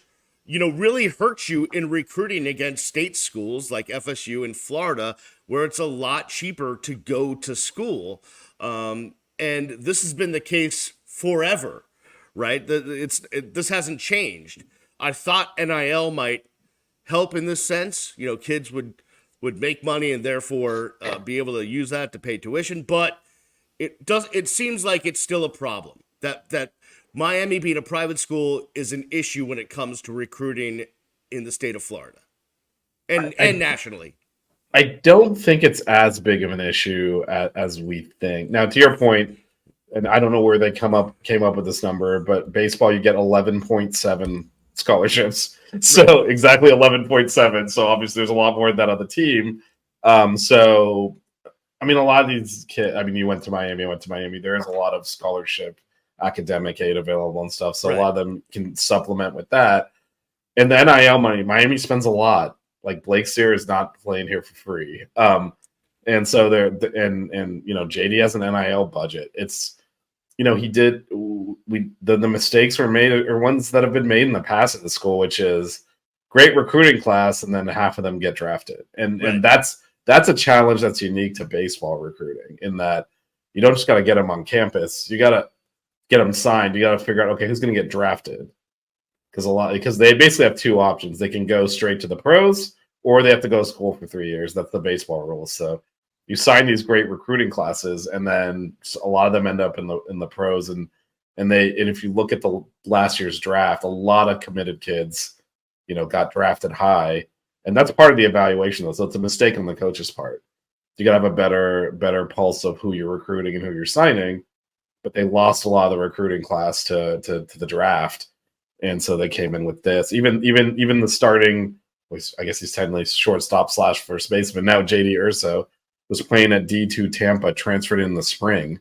Speaker 1: really hurts you in recruiting against state schools like FSU in Florida, where it's a lot cheaper to go to school. And this has been the case forever, right? This hasn't changed. I thought NIL might help in this sense. You know, kids would make money and therefore be able to use that to pay tuition, but it seems like it's still a problem that Miami being a private school is an issue when it comes to recruiting in the state of Florida and nationally.
Speaker 3: I don't think it's as big of an issue as we think. Now, to your point, and I don't know where they came up with this number, but baseball, you get 11.7 scholarships. So exactly 11.7. So obviously there's a lot more than that on the team. So, I mean, a lot of these kids, I mean, you went to Miami, I went to Miami. There is a lot of scholarship, academic aid available and stuff. So a lot of them can supplement with that. And the NIL money, Miami spends a lot. Like Blake Sear is not playing here for free. And so and you know, JD has an NIL budget. It's, you know, the mistakes were made or ones that have been made in the past at the school, which is great recruiting class, and then half of them get drafted. And that's a challenge that's unique to baseball recruiting, in that you don't just got to get them on campus. You got to get them signed. You got to figure out, okay, who's going to get drafted? Because they basically have two options. They can go straight to the pros, or they have to go to school for 3 years. That's the baseball rules. So you sign these great recruiting classes, and then a lot of them end up in the pros. And if you look at the last year's draft, a lot of committed kids, you know, got drafted high, and that's part of the evaluation, though. So it's a mistake on the coach's part. You got to have a better pulse of who you're recruiting and who you're signing. But they lost a lot of the recruiting class to the draft. And so they came in with this. Even the starting, I guess he's technically shortstop / first baseman. Now JD Arteaga was playing at D2 Tampa, transferred in the spring,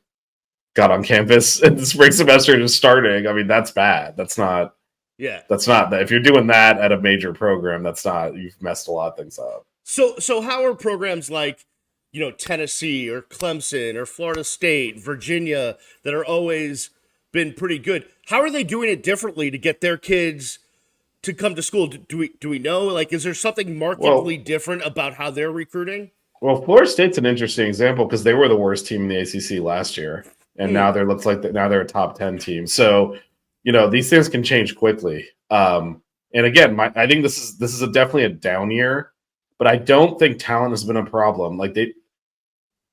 Speaker 3: got on campus in the spring semester, just starting. I mean, that's bad. That's not that. If you're doing that at a major program, you've messed a lot of things up.
Speaker 1: So how are programs like, you know, Tennessee or Clemson or Florida State, Virginia, that are always been pretty good, how are they doing it differently to get their kids to come to school? Do we know? Like, is there something markedly different about how they're recruiting?
Speaker 3: Well, Florida State's an interesting example because they were the worst team in the ACC last year, and now they're a top 10 team. So, you know, these things can change quickly. And again, I think this is definitely a down year, but I don't think talent has been a problem. Like,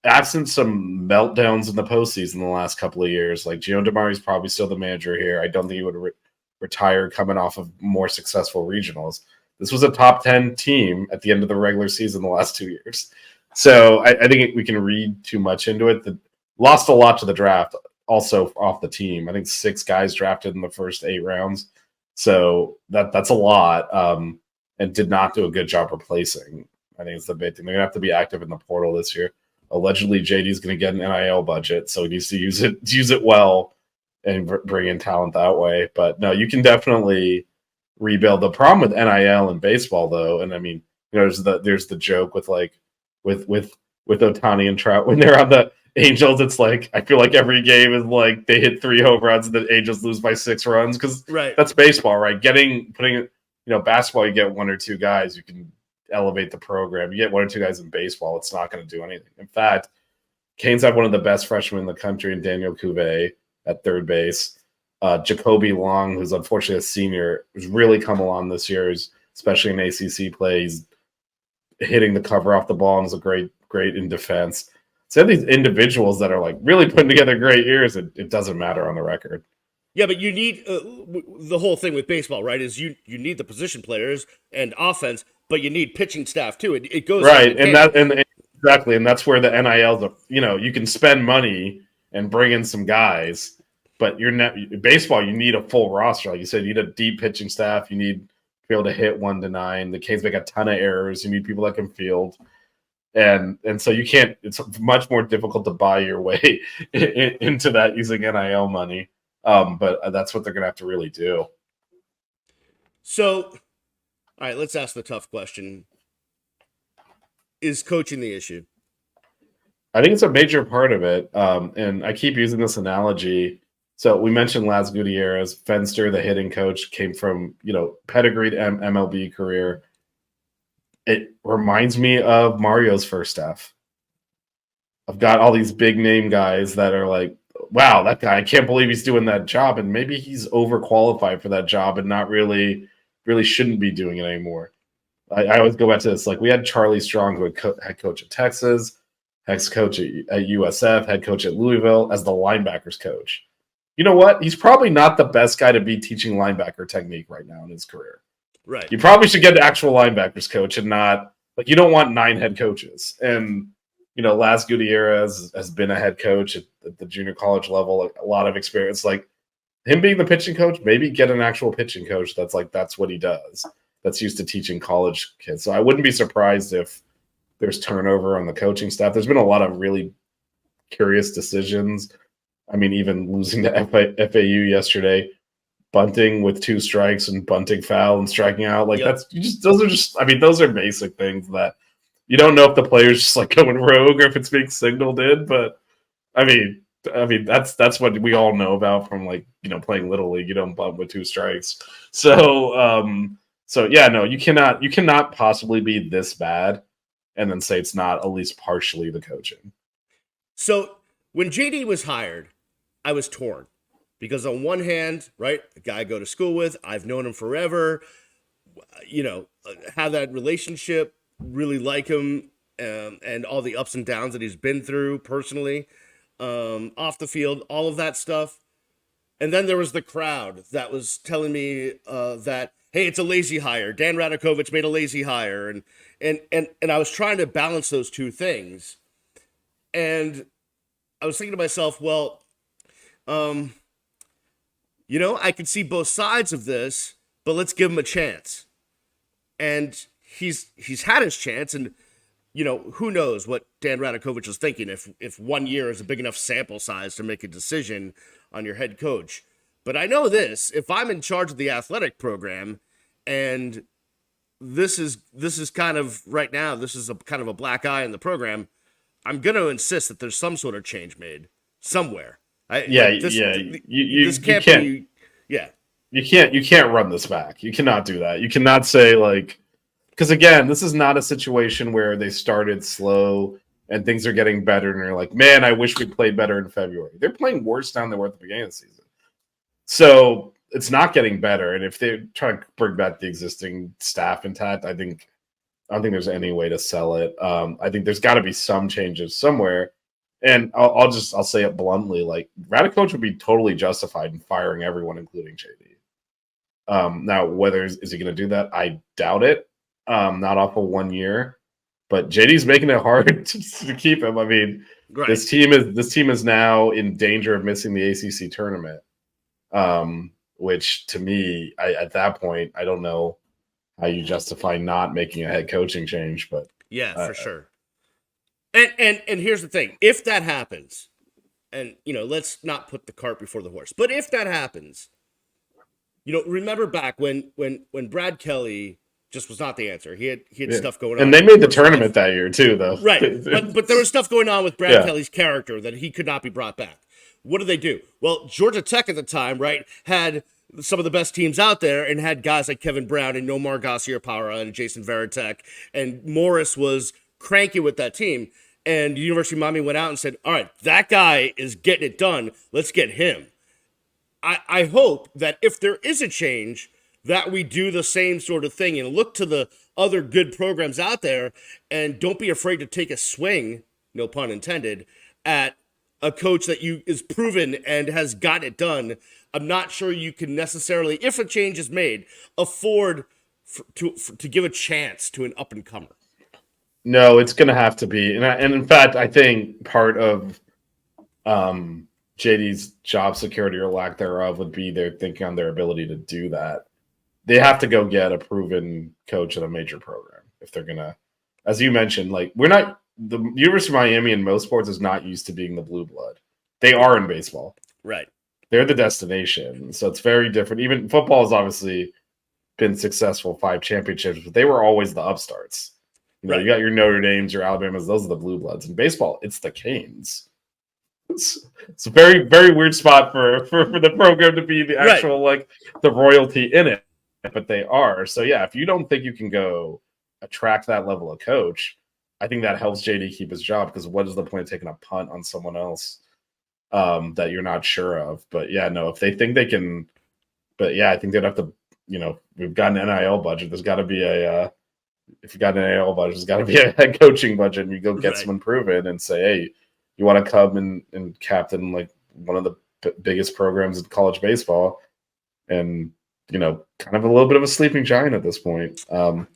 Speaker 3: absent some meltdowns in the postseason the last couple of years, like Gio DeMari's probably still the manager here. I don't think he would retire coming off of more successful regionals. This was a top 10 team at the end of the regular season the last 2 years. So I think we can read too much into it. Lost a lot to the draft, also off the team. I think 6 guys drafted in the first 8 rounds. So that's a lot, and did not do a good job replacing. I think it's the big thing. They're going to have to be active in the portal this year. Allegedly, JD's going to get an NIL budget, so he needs to use it well and bring in talent that way. But no, you can definitely rebuild. The problem with NIL and baseball, though, and I mean, you know, there's the joke with Ohtani and Trout when they're on the Angels. It's like, I feel like every game is like they hit 3 home runs and the Angels lose by 6 runs, because that's baseball, right? Basketball, you get 1 or 2 guys, you can elevate the program. You get 1 or 2 guys in baseball, it's not going to do anything. In fact, Canes have one of the best freshmen in the country in Daniel Cuvée at third base. Jacoby Long, who's unfortunately a senior, has really come along this year, especially in ACC play. He's hitting the cover off the ball and is a great in defense. So you have these individuals that are like really putting together great years. It doesn't matter on the record.
Speaker 1: Yeah, but you need the whole thing with baseball, right? Is you need the position players and offense, but you need pitching staff too. It goes
Speaker 3: right, exactly, and that's where the NILs. You can spend money and bring in some guys, but baseball. You need a full roster, like you said. You need a deep pitching staff. You need to be able to hit 1 to 9. The Canes make a ton of errors. You need people that can field, and so you can't. It's much more difficult to buy your way into that using NIL money. But that's what they're going to have to really do.
Speaker 1: So, all right, let's ask the tough question. Is coaching the issue?
Speaker 3: I think it's a major part of it. And I keep using this analogy. So we mentioned Laz Gutierrez, Fenster, the hitting coach, came from, pedigreed MLB career. It reminds me of Mario's first staff. I've got all these big name guys that are like, wow, that guy, I can't believe he's doing that job. And maybe he's overqualified for that job and not really shouldn't be doing it anymore. I always go back to this. Like, we had Charlie Strong, who head coach at Texas, head coach at USF, head coach at Louisville, as the linebackers coach. You know what? He's probably not the best guy to be teaching linebacker technique right now in his career.
Speaker 1: Right.
Speaker 3: You probably should get an actual linebackers coach and not, like, you don't want 9 head coaches. And, Las Gutierrez has been a head coach at the junior college level, like, a lot of experience. Like, him being the pitching coach, maybe get an actual pitching coach that's what he does, that's used to teaching college kids. So I wouldn't be surprised if there's turnover on the coaching staff. There's been a lot of really curious decisions. I mean, even losing to FAU yesterday, bunting with 2 strikes and bunting foul and striking out. Like, those are basic things that you don't know if the player's just like going rogue or if it's being signaled in. But I mean, that's what we all know about from, like, playing Little League. You don't bunt with 2 strikes. So yeah, no, you cannot possibly be this bad and then say it's not at least partially the coaching.
Speaker 1: So when JD was hired, I was torn because on one hand, right, the guy I go to school with, I've known him forever, have that relationship, really like him, and all the ups and downs that he's been through personally, off the field, all of that stuff. And then there was the crowd that was telling me that, hey, it's a lazy hire. Dan Radakovich made a lazy hire. And I was trying to balance those two things. And I was thinking to myself, well, I could see both sides of this, but let's give him a chance. And he's had his chance, and who knows what Dan Radakovich was thinking if 1 year is a big enough sample size to make a decision on your head coach. But I know this: if I'm in charge of the athletic program, and this is kind of right now, this is a kind of a black eye in the program, I'm going to insist that there's some sort of change made somewhere. You
Speaker 3: can't run this back. You cannot do that. You cannot say, like, because again, this is not a situation where they started slow and things are getting better and they're like, man, I wish we played better in February. They're playing worse down than they were at the beginning of the season. So it's not getting better. And if they're trying to bring back the existing staff intact, I don't think there's any way to sell it. I think there's got to be some changes somewhere. And I'll say it bluntly, like, Radakovich would be totally justified in firing everyone, including JD. Now, is he going to do that? I doubt it. Not off of 1 year, but JD's making it hard to keep him. I mean, right. This team is now in danger of missing the ACC tournament, which to me, at that point, I don't know how you justify not making a head coaching change. But
Speaker 1: yeah, for sure. And here's the thing: if that happens, and let's not put the cart before the horse, but if that happens, remember back when Brad Kelly just was not the answer. He had stuff going on.
Speaker 3: And they made the tournament that year too, though.
Speaker 1: Right. But there was stuff going on with Brad Kelly's character that he could not be brought back. What did they do? Well, Georgia Tech at the time, right, had some of the best teams out there and had guys like Kevin Brown and Nomar Garciaparra and Jason Veritek, and Morris was cranky with that team. And University of Miami went out and said, all right, that guy is getting it done. Let's get him. I hope that if there is a change, that we do the same sort of thing and look to the other good programs out there and don't be afraid to take a swing, no pun intended, at a coach that is proven and has gotten it done. I'm not sure you can necessarily, if a change is made, afford to give a chance to an up-and-comer.
Speaker 3: No, it's going to have to be. And in fact, I think part of JD's job security or lack thereof would be their thinking on their ability to do that. They have to go get a proven coach at a major program if they're going to, as you mentioned, like, the University of Miami in most sports is not used to being the blue blood. They are in baseball.
Speaker 1: Right.
Speaker 3: They're the destination. So it's very different. Even football has obviously been successful, 5 championships, but they were always the upstarts. You got your Notre Dames, your Alabamas, those are the blue bloods. In baseball, it's the Canes. It's a very, very weird spot for the program to be the actual, like, the royalty in it. But they are. So, yeah, if you don't think you can go attract that level of coach, I think that helps JD keep his job, because what is the point of taking a punt on someone else that you're not sure of? But yeah, no, if they think they can, but yeah, I think they'd have to, we've got an NIL budget. There's got to be if you got an NIL budget, there's got to be a head coaching budget, and you go get someone proven and say, hey, you want to come and captain like one of the biggest programs in college baseball, and kind of a little bit of a sleeping giant at this point.
Speaker 1: All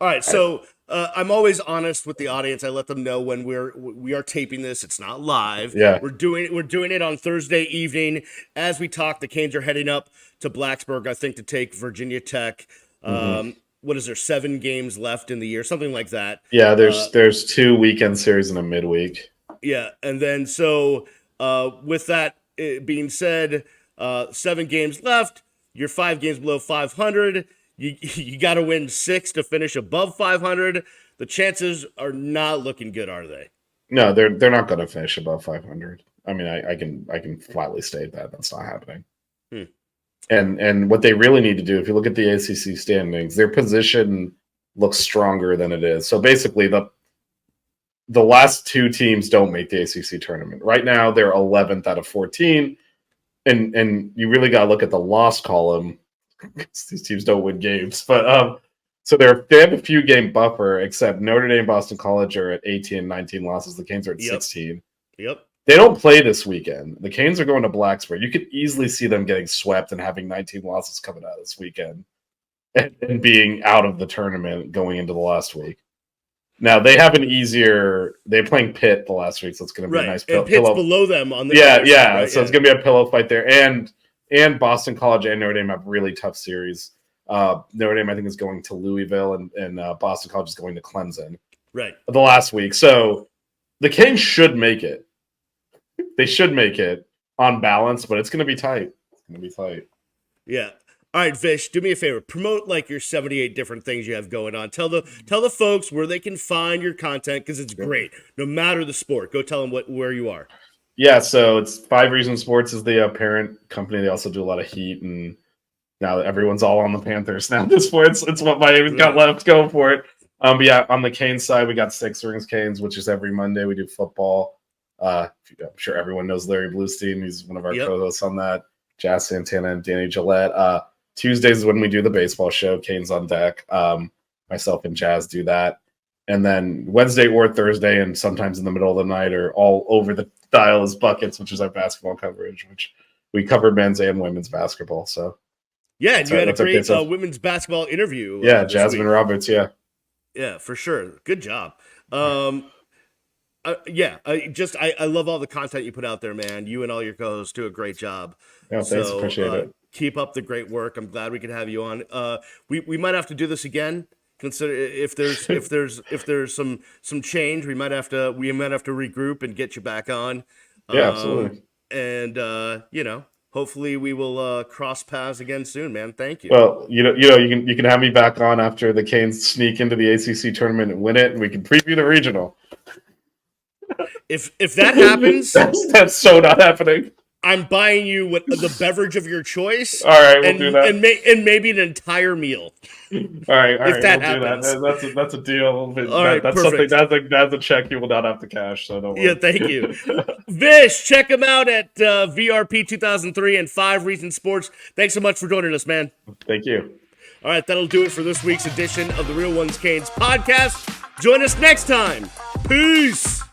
Speaker 1: right, so I'm always honest with the audience. I let them know when we are taping this. It's not live.
Speaker 3: Yeah,
Speaker 1: we're doing it on Thursday evening. As we talk, the Canes are heading up to Blacksburg, I think, to take Virginia Tech. What is there, 7 games left in the year, something like that?
Speaker 3: Yeah, there's 2 weekend series and a midweek.
Speaker 1: Yeah, and then so with that being said, 7 games left. You're 5 games below 500. You got to win 6 to finish above 500. The chances are not looking good, are they?
Speaker 3: No, they're not going to finish above 500. I mean, I can flatly state that that's not happening. And what they really need to do, if you look at the ACC standings, their position looks stronger than it is. So basically, the last 2 teams don't make the ACC tournament. Right now, they're 11th out of 14, and you really got to look at the loss column. These teams don't win games, but so they have a few game buffer, except Notre Dame, Boston College are at 18 and 19 losses. The Canes are at 16.
Speaker 1: Yep.
Speaker 3: They don't play this weekend. The Canes are going to Blacksburg. You could easily see them getting swept and having 19 losses coming out this weekend and being out of the tournament going into the last week. Now, they have an easier – they're playing Pitt the last week, so it's going to be a nice
Speaker 1: pillow. And Pitt's below them on the
Speaker 3: side, right? So it's going to be a pillow fight there. And Boston College and Notre Dame have really tough series. Notre Dame, I think, is going to Louisville, and Boston College is going to Clemson.
Speaker 1: Right.
Speaker 3: The last week. So the Canes should make it. They should make it on balance, but it's going to be tight. It's going to be tight.
Speaker 1: Yeah. All right, Vish, do me a favor. Promote like your 78 different things you have going on. Tell the folks where they can find your content, because it's great. No matter the sport. Go tell them where you are.
Speaker 3: Yeah, so it's 5 Reasons Sports is the parent company. They also do a lot of Heat, and now everyone's all on the Panthers now at this point. It's what Miami's got left. Go for it. But yeah, on the Canes side, we got 6 Rings Canes, which is every Monday. We do football. I'm sure everyone knows Larry Bluestein. He's one of our co-hosts on that. Jazz Santana and Danny Gillette. Tuesdays is when we do the baseball show, Canes on Deck. Myself and Jazz do that. And then Wednesday or Thursday, and sometimes in the middle of the night, or all over the dial, is Buckets, which is our basketball coverage, which we cover men's and women's basketball. So
Speaker 1: yeah, and you had a great women's basketball interview.
Speaker 3: Yeah, Jasmine Roberts. Yeah,
Speaker 1: for sure. Good job. I love all the content you put out there, man. You and all your co-hosts do a great job.
Speaker 3: Yeah, thanks. Appreciate it.
Speaker 1: Keep up the great work. I'm glad we could have you on. We might have to do this again. Consider if there's some change, we might have to regroup and get you back on.
Speaker 3: Yeah, absolutely.
Speaker 1: And hopefully we will cross paths again soon, man. Thank you.
Speaker 3: Well, you can have me back on after the Canes sneak into the ACC tournament and win it, and we can preview the regional.
Speaker 1: If that happens,
Speaker 3: that's so not happening.
Speaker 1: I'm buying you the beverage of your choice.
Speaker 3: All right, we'll do that,
Speaker 1: and maybe an entire meal.
Speaker 3: All right,
Speaker 1: if that happens,
Speaker 3: that's a deal.
Speaker 1: That's
Speaker 3: perfect. Something that's a check you will not have to cash. So don't worry.
Speaker 1: Yeah, thank you, Vish. Check him out at VRP 2003 and 5 Reasons Sports. Thanks so much for joining us, man.
Speaker 3: Thank you.
Speaker 1: All right, that'll do it for this week's edition of the Real Ones Canes podcast. Join us next time. Peace.